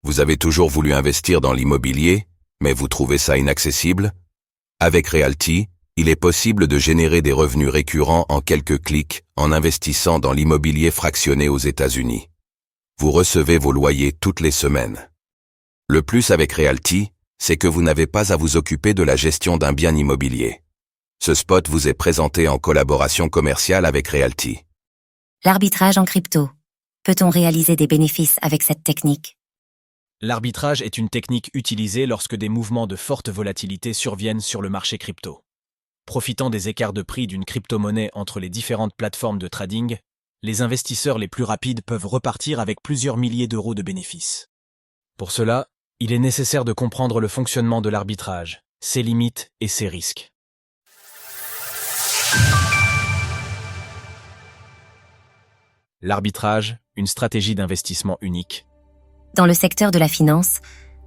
Vous avez toujours voulu investir dans l'immobilier, mais vous trouvez ça inaccessible? Avec Realty, il est possible de générer des revenus récurrents en quelques clics en investissant dans l'immobilier fractionné aux États-Unis. Vous recevez vos loyers toutes les semaines. Le plus avec Realty, c'est que vous n'avez pas à vous occuper de la gestion d'un bien immobilier. Ce spot vous est présenté en collaboration commerciale avec Realty. L'arbitrage en crypto. Peut-on réaliser des bénéfices avec cette technique? L'arbitrage est une technique utilisée lorsque des mouvements de forte volatilité surviennent sur le marché crypto. Profitant des écarts de prix d'une crypto-monnaie entre les différentes plateformes de trading, les investisseurs les plus rapides peuvent repartir avec plusieurs milliers d'euros de bénéfices. Pour cela, il est nécessaire de comprendre le fonctionnement de l'arbitrage, ses limites et ses risques. L'arbitrage, une stratégie d'investissement unique. Dans le secteur de la finance,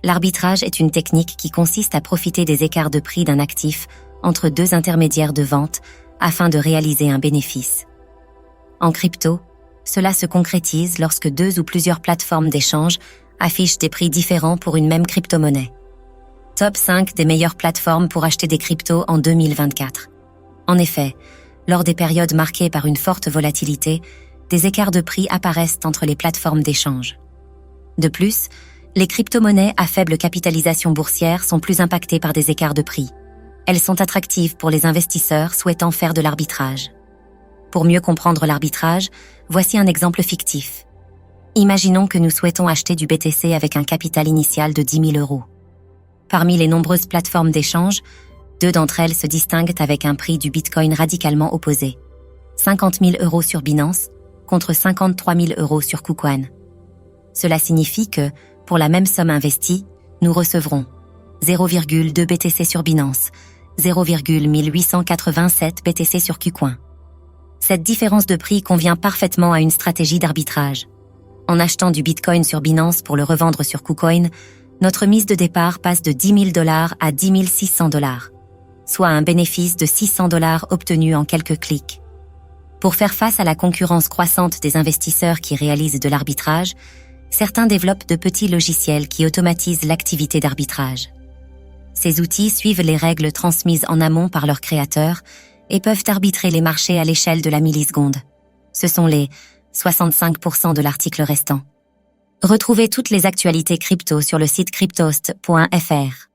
l'arbitrage est une technique qui consiste à profiter des écarts de prix d'un actif entre deux intermédiaires de vente afin de réaliser un bénéfice. En crypto, cela se concrétise lorsque deux ou plusieurs plateformes d'échange affichent des prix différents pour une même crypto-monnaie. Top 5 des meilleures plateformes pour acheter des cryptos en 2024. En effet, lors des périodes marquées par une forte volatilité, des écarts de prix apparaissent entre les plateformes d'échange. De plus, les crypto-monnaies à faible capitalisation boursière sont plus impactées par des écarts de prix. Elles sont attractives pour les investisseurs souhaitant faire de l'arbitrage. Pour mieux comprendre l'arbitrage, voici un exemple fictif. Imaginons que nous souhaitons acheter du BTC avec un capital initial de 10 000 euros. Parmi les nombreuses plateformes d'échange, deux d'entre elles se distinguent avec un prix du Bitcoin radicalement opposé. 50 000 euros sur Binance contre 53 000 euros sur KuCoin. Cela signifie que, pour la même somme investie, nous recevrons 0,2 BTC sur Binance, 0,1887 BTC sur KuCoin. Cette différence de prix convient parfaitement à une stratégie d'arbitrage. En achetant du Bitcoin sur Binance pour le revendre sur KuCoin, notre mise de départ passe de 10 000 $ à 10 600 $, soit un bénéfice de 600 $ obtenu en quelques clics. Pour faire face à la concurrence croissante des investisseurs qui réalisent de l'arbitrage, certains développent de petits logiciels qui automatisent l'activité d'arbitrage. Ces outils suivent les règles transmises en amont par leurs créateurs et peuvent arbitrer les marchés à l'échelle de la milliseconde. Ce sont les 65% de l'article restant. Retrouvez toutes les actualités crypto sur le site cryptost.fr.